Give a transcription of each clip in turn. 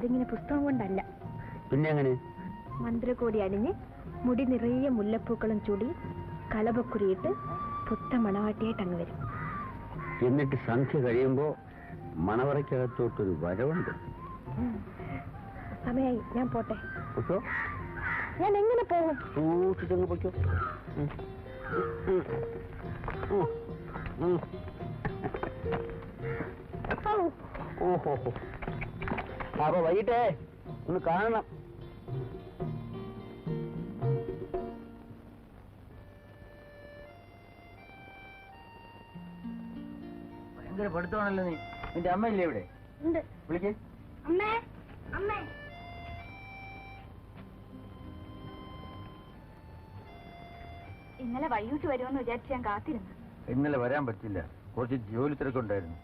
അതിങ്ങനെ പുസ്തകം കൊണ്ടല്ല. പിന്നെ എങ്ങനെ? മന്ത്രകോടി അണിഞ്ഞ് മുടി നിറയെ മുല്ലപ്പൂക്കളും ചൂടി കളപക്കുറിയിട്ട് പുത്ത മണവാട്ടിയായിട്ട് അങ്ങ് വരും. എന്നിട്ട് സന്ധ്യ കഴിയുമ്പോ മണവറയ്ക്കകത്തോട്ടൊരു വരവുണ്ട്. സമയായി, ഞാൻ പോട്ടെ. പൊക്കോ. ഞാൻ എങ്ങനെ പോകും? സൂക്ഷിച്ചങ്ങ് പൊയ്ക്കോ. ഓഹോ, അപ്പൊ വൈകിട്ടേ ഒന്ന് കാണണം. ഭയങ്കര പഠിത്തമാണല്ലോ നീ. നിന്റെ അമ്മയില്ലേ ഇവിടെ? വിളിക്കേ. അമ്മേ, അമ്മേ. ഇന്നലെ വൈകിട്ട് വരുമെന്ന് വിചാരിച്ച് ഞാൻ കാത്തിരുന്നു. ഇന്നലെ വരാൻ പറ്റില്ല, കുറച്ച് ജോലി തിരക്കുണ്ടായിരുന്നു.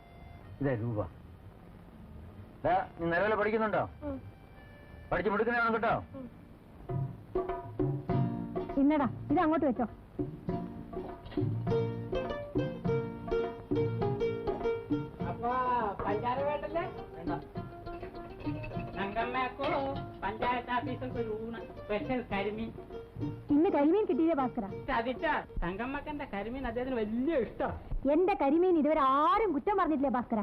ഇതാ രൂപ. നീ നിലവിലെ പഠിക്കുന്നുണ്ടോ? പഠിച്ചു മുടുക്കുന്നതാണ് കേട്ടോ. ഇന്നടാ, ഇത് അങ്ങോട്ട് വെച്ചോ. അപ്പൊ പഞ്ചാര വേണ്ടല്ലേ? തങ്കമ്മക്കോ പഞ്ചായത്ത് ഓഫീസിൽ ഒരു ഊണ്, സ്പെഷ്യൽ കരിമീൻ. ഇന്ന് കരിമീൻ കിട്ടിയേ ഭാസ്കര? ചതിച്ചാ തങ്കമ്മക്കെന്റെ കരിമീൻ അദ്ദേഹത്തിന് വലിയ ഇഷ്ടം. എന്റെ കരിമീൻ ഇതുവരെ ആരും കുറ്റം പറഞ്ഞിട്ടില്ലേ ഭാസ്കര?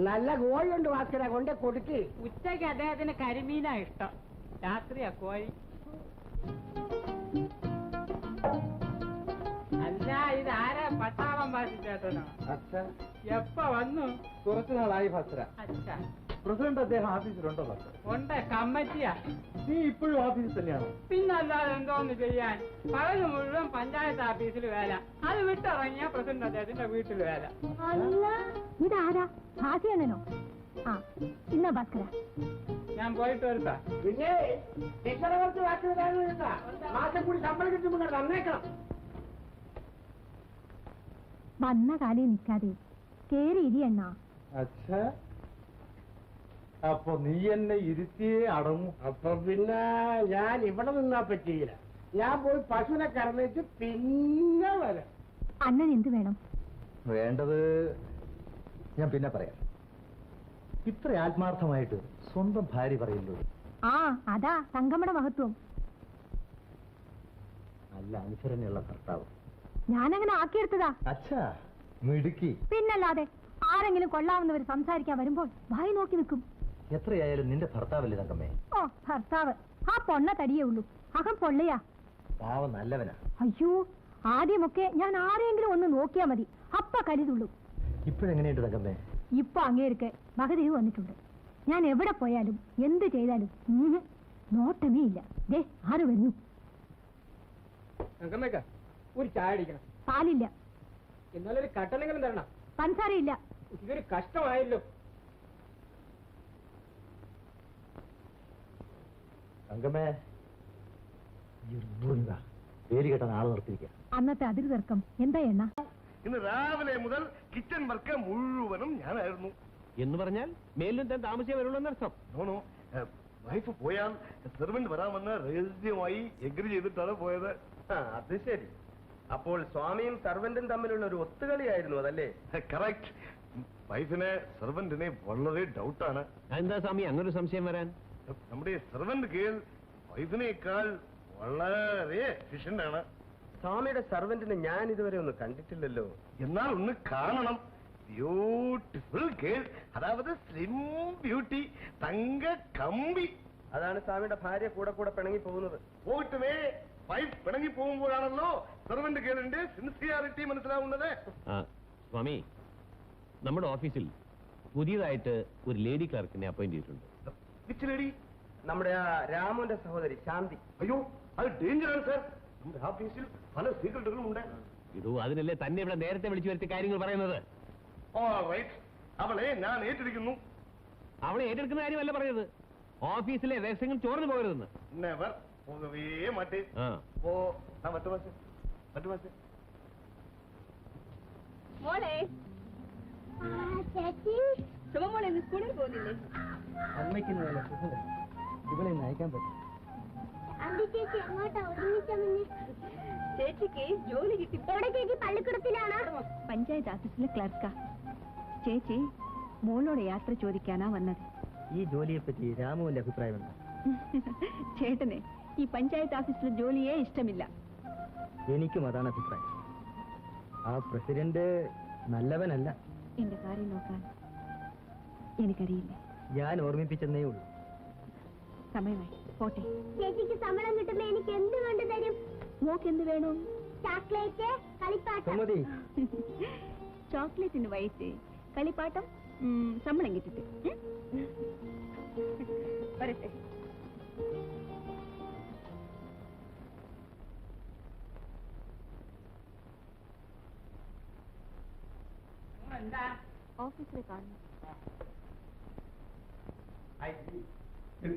നല്ല കോഴിയുണ്ട് ഭാസ്കര, കൊണ്ട് കൊടുക്ക്. ഉച്ചയ്ക്ക് അദ്ദേഹത്തിന് കരിമീനാ ഇഷ്ടം, രാത്രിയാ കോഴി. അല്ല, ഇതാരാ? പട്ടാളം ഭാഷിച്ചേട്ടനോ? എപ്പ വന്നു? കുറച്ചു നാളായി ഭാസ്കര. അച്ഛാ, പ്രസിഡന്റ് അദ്ദേഹം ഓഫീസിലുണ്ടോ ഭാസ്കര? ഉണ്ട്, കമ്മിറ്റിയാ. നീ ഇപ്പോഴും ഓഫീസിൽ തന്നെയാണോ? പിന്നല്ലാതെ എന്തോന്ന് ചെയ്യാൻ? പകല് മുഴുവൻ പഞ്ചായത്ത് ഓഫീസിൽ വേല, അത് വിട്ടിറങ്ങിയ പ്രസിഡന്റ് അദ്ദേഹത്തിന്റെ വീട്ടിൽ വേല. അല്ല, ഇതാരാ? ഭാസിയണ്ണനോ? ആ, ഇന്ന ഭാസ്കര. ഞാൻ പോയിട്ട് വരുത്താ. പിന്നെ കുറച്ച് വാക്ക് മാസം കൂടി ശമ്പളം കിട്ടുമ്പോൾ തന്നേക്കണം. വന്ന കാലേ നിൽക്കാതെ കേറി ഇരിയണ്ണ. അച്ഛാ, അപ്പൊ നീ എന്നെ ഇരുത്തിയേ അടങ്ങും. അപ്പൊ പിന്നെ ഞാൻ ഇവിടെ നിന്നാ പറ്റിയില്ല. ഞാൻ പോയി പശുവിനെ കറന്നിട്ട് പിന്നെ വരാം. അണ്ണൻ എന്ത് വേണം? വേണ്ടത് ഞാൻ പിന്നെ പറയാം. ഇത്ര ആത്മാർത്ഥമായിട്ട് സ്വന്തം ഭാര്യ പറയുള്ളൂ. ആ, അതാ തങ്കമ്മയുടെ മഹത്വം. നല്ല അനുസരണയുള്ള ഭർത്താവ്. ഞാനങ്ങനെ ആക്കിയെടുത്തതാ. അച്ഛാ, മിടുക്കി. പിന്നല്ലാതെ ആരെങ്കിലും കൊള്ളാവുന്നവർ സംസാരിക്കാൻ വരുമ്പോൾ വായി നോക്കി നിൽക്കും. എത്രയായാലും നിന്റെ ഭർത്താവല്ലേ തങ്കമ്മേ? ഓ, ഭർത്താവ് ആ പൊണ്ണ തടിയേ ഉള്ളൂ, അകം പൊള്ളയാ. പാവം നല്ലവനാ. അയ്യോ, ആദ്യമൊക്കെ ഞാൻ ആരെങ്കിലും ഒന്ന് നോക്കിയാ മതി, അപ്പ കരുതുള്ളൂ. ഇപ്പോഴെങ്ങനെയുണ്ട് തങ്കമ്മേ? ഇപ്പൊ അങ്ങേർക്ക് മകതിരിവ് വന്നിട്ടുണ്ട്. ഞാൻ എവിടെ പോയാലും എന്ത് ചെയ്താലും നോട്ടമേ ഇല്ല. ദേ, ആര് വരുന്നു? ഒരു ചായ അടിക്കണം. പാലില്ല. ഇന്നലെ ഒരു കട്ടനെങ്കിലും തരണം. പഞ്ചസാരയില്ല. ഇതൊരു കഷ്ടമായല്ലോ. തങ്കമ്മേ, പേര് കേട്ട നാളെ നിർത്തിയിരിക്കാം. അന്നത്തെ അതിര് തർക്കം എന്താ എണ്ണ? ഇന്ന് രാവിലെ മുതൽ കിച്ചൺ വർക്ക് മുഴുവനും ഞാനായിരുന്നു. എന്ന് പറഞ്ഞാൽ മേലിലും താൻ താമസിച്ചേ വരുള്ളൂ എന്നർത്ഥം. നോനോ, വൈഫ് പോയാൽ സെർവന്റ് വരാമെന്ന് രഹസ്യമായി എഗ്രി ചെയ്തിട്ടാണ് പോയത്. അത് ശരി. അപ്പോൾ സ്വാമിയും സർവന്റും തമ്മിലുള്ള ഒരു ഒത്തുകളിയായിരുന്നു അതല്ലേ? കറക്റ്റ്. വൈഫിനെ സെർവന്റിനെ വളരെ ഡൗട്ടാണ്. എന്താ സ്വാമി അങ്ങനെ സംശയം വരാൻ? നമ്മുടെ സെർവന്റ് കേൾ വൈഫിനേക്കാൾ വളരെ എഫിഷ്യന്റ് ആണ്. സ്വാമിയുടെ സർവന്റിനെ ഞാൻ ഇതുവരെ ഒന്ന് കണ്ടിട്ടില്ലല്ലോ. എന്നാൽ ഒന്ന് കാണണം. ബ്യൂട്ടിഫുൾ കേൾ, അതായത് സ്ലിം ബ്യൂട്ടി, തങ്ക കമ്പി. അതാണ് സ്വാമിയുടെ ഭാര്യ കൂടെ കൂടെ പിണങ്ങി പോകുന്നത്. പോയിട്ടുമേ, വൈഫ് പിണങ്ങി പോകുമ്പോഴാണല്ലോ സെർവന്റ് കേളിന്റെ സിൻസിയാരിറ്റി മനസ്സിലാവുന്നത്. സ്വാമി, നമ്മുടെ ഓഫീസിൽ പുതിയതായിട്ട് ഒരു ലേഡി ക്ലർക്കിനെ അപ്പോയിന്റ് ചെയ്തിട്ടുണ്ട്. Which lady? നമ്മുടെ ആ രാമുന്റെ സഹോദരി ശാന്തി. അയ്യോ, അത് ഡേഞ്ചറാണ് സാർ. നമ്മുടെ ഓഫീസിൽ പല സീക്രട്ടുകളും ഉണ്ട്. ഇതോ അതിനല്ലേ തന്നെ ഇവിടെ നേരത്തെ വിളിച്ചു വരുത്തി കാര്യങ്ങൾ പറയുന്നത്. അവളെ ഞാൻ ഏറ്റെടുക്കുന്നു. അവളെ ഏറ്റെടുക്കുന്ന കാര്യമല്ല പറഞ്ഞത്, ഓഫീസിലെ രഹസ്യങ്ങൾ ചോർന്നു പോകരുതെന്ന്. നെവർ, പോകവേ മാറ്റേ. ഓ, മറ്റു മാസം മോളെ, ശുഭമോളെ ഇന്ന് സ്കൂളിൽ പോകുന്നില്ലേ? അമ്മയ്ക്ക് ഇവളെ നയിക്കാൻ പറ്റും. ചേച്ചിക്ക് ജോലി കിട്ടി. എവിടെ ചേച്ചി? പള്ളിക്കൂടത്തിലാണ്. പഞ്ചായത്ത് ഓഫീസിലെ ക്ലർക്കാ. ചേച്ചി മോളോട് യാത്ര ചോദിക്കാനാ വന്നത്. ഈ ജോലിയെ പറ്റി രാമുവിന്റെ അഭിപ്രായം എന്താ? ചേട്ടനെ ഈ പഞ്ചായത്ത് ഓഫീസിലെ ജോലിയെ ഇഷ്ടമില്ല. എനിക്കും അതാണ് അഭിപ്രായം. ആ പ്രസിഡന്റ് നല്ലവനല്ല. എന്റെ കാര്യം നോക്കാൻ എനിക്കറിയില്ല. ഞാൻ ഓർമ്മിപ്പിച്ചെന്നേ ഉള്ളൂ. സമയമായി പോട്ടെ. ചേച്ചിക്ക് ശമ്പളം കിട്ടുമ്പോ എനിക്ക് എന്ത് കണ്ടു തരും? മോക്ക് എന്ത് വേണം? ചോക്ലേറ്റ്, കളിപ്പാട്ടം. സുമതി, ചോക്ലേറ്റിന് വയസ്സ്, കളിപ്പാട്ടം, ശമ്പളം കിട്ടിട്ട് വരട്ടെ. എന്താ ഓഫീസിൽ കാണുന്നു.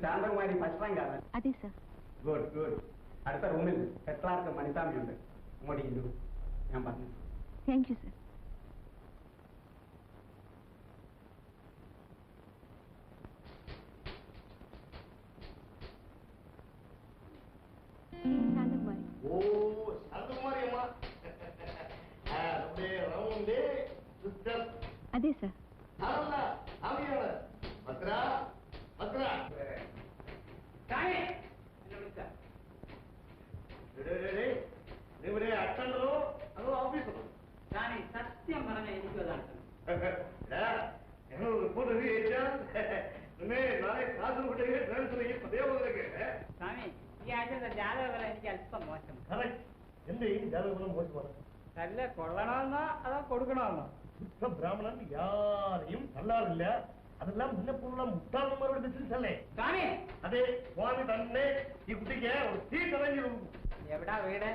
ശാന്തകുമാരി ഭക്ഷണം. അതെ സർ. Good good. അടുത്ത റൂമിൽ ഹെഡ് മണിസ്വാമിയുണ്ട്. അങ്ങോട്ട് ഇല്ലു, ഞാൻ പറഞ്ഞു. Thank you sir. ശാന്തകുമാരി. ഓ ശാന്തകുമാരി അമ്മ. Round sister. അതെ സർ. ആളല്ല, ആവിയാണ്. ഭദ്ര ഭദ്ര. ഇവിടെ അറ്റൻഡറോ അതോ ഓഫീസറോ? ഞാൻ സത്യം പറഞ്ഞ എനിക്കും അതാണ്. ഞങ്ങൾ റിപ്പോർട്ട് എഴുതിയാൽ നാളെ കാസർഗോട്ടേക്ക് ട്രാൻസ്ഫർ ചെയ്യും. അതേപോലെ സ്വാമി, ഈ ആഴ്ചത്തെ ജാതകഫലം എനിക്ക് അല്പം മോശം. എന്റെ ഈ ജാതകം മോശമാണ്. നല്ല കൊള്ളണമെന്നോ അതോ കൊടുക്കണമെന്നോ? ശുദ്ധ ബ്രാഹ്മണൻ യാരെയും തള്ളാറില്ല. അതെല്ലാം മുല്ലപ്പൂള്ള മുട്ടാളന്മാരുടെ ബിസിനസ് അല്ലേ? സ്വാമി, അതെ, സ്വാമി തന്നെ ഈ കുട്ടിക്ക് ഒരു സീറ്റ് അറേഞ്ച് ചെയ്തു. എവിടാ വീട്?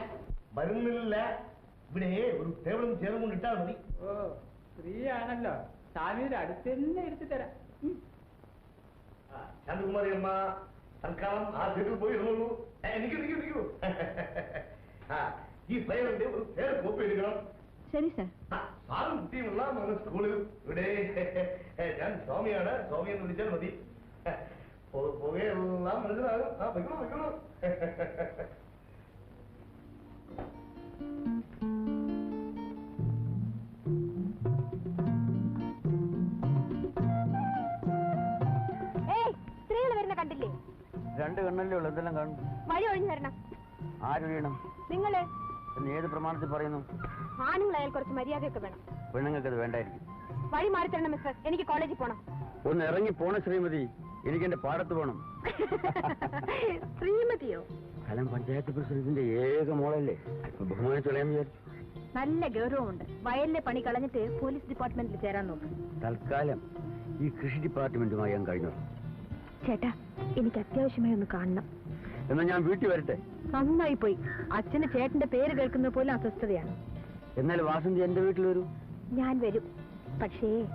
വരുന്നില്ല. ഇവിടെ ഒരു ടേബിളും ചേർന്ന് കൊണ്ട് ഇട്ടാൽ മതി. ഓ, സ്ത്രീയാണല്ലോ. സ്വാമിയുടെ അടുത്ത് തന്നെ എടുത്തു തരാം. ശാന്തകുമാരി അമ്മ തൽക്കാലം ആ സീറ്റിൽ പോയി ഇരുന്നുള്ളൂ. എനിക്ക് ഈ ഫയലിന്റെ ഒരു പേര് കോപ്പി എടുക്കണം. ശരി സർ. സാറും കുട്ടിയുമുള്ള നമ്മുടെ സ്കൂളിൽ ഇവിടെ ഞാൻ സ്വാമിയാണ്. സ്വാമി എന്ന് വിളിച്ചാൽ മതി. പുകയെല്ലാം മനസ്സിലാകും. വെക്കണോ വെക്കണോ. സ്ത്രീകൾ വരുന്ന കണ്ടില്ലേ? രണ്ട് കണ്ണല്ലേ ഉള്ളു, എന്തെല്ലാം കാണും? വഴി ഒഴിഞ്ഞു തരണം. ആരൊഴിയണം? നിങ്ങള്. എന്ന് ഏത് പ്രമാണത്തിൽ പറയുന്നു? ആണുങ്ങളായാൽ കുറച്ച് മര്യാദയൊക്കെ വേണം. പെണ്ണുങ്ങൾക്ക് അത് വേണ്ടായിരിക്കും. വഴി മാറി തരണം മിസ്റ്റർ. എനിക്ക് കോളേജിൽ പോണം. ഒന്ന് ഇറങ്ങി പോണ ശ്രീമതി. എനിക്ക് എന്റെ പാടത്ത് പോണം. ശ്രീമതിയോ? ഫലം പഞ്ചായത്ത് പ്രസിഡന്റിന്റെ ഏക മോളല്ലേ, അല്പം ബഹുമാനിച്ചോളാന്ന് വിചാരിച്ചു. നല്ല ഗൗരവമുണ്ട്. വയലിലെ പണി കളഞ്ഞിട്ട് പോലീസ് ഡിപ്പാർട്ട്മെന്റിൽ ചേരാൻ നോക്ക്. തൽക്കാലം ഈ കൃഷി ഡിപ്പാർട്ട്മെന്റുമായി ഞാൻ കഴിഞ്ഞു. ചേട്ടാ, എനിക്ക് അത്യാവശ്യമായി ഒന്ന് കാണണം. എന്നാ ഞാൻ വീട്ടിൽ വരട്ടെ? നന്നായി പോയി. അച്ഛന് ചേട്ടന്റെ പേര് കേൾക്കുന്ന പോലെ അസ്വസ്ഥതയാണ്. എന്നാൽ വാസന്തി എന്റെ വീട്ടിൽ വരൂ. ഞാൻ വരും. പക്ഷേ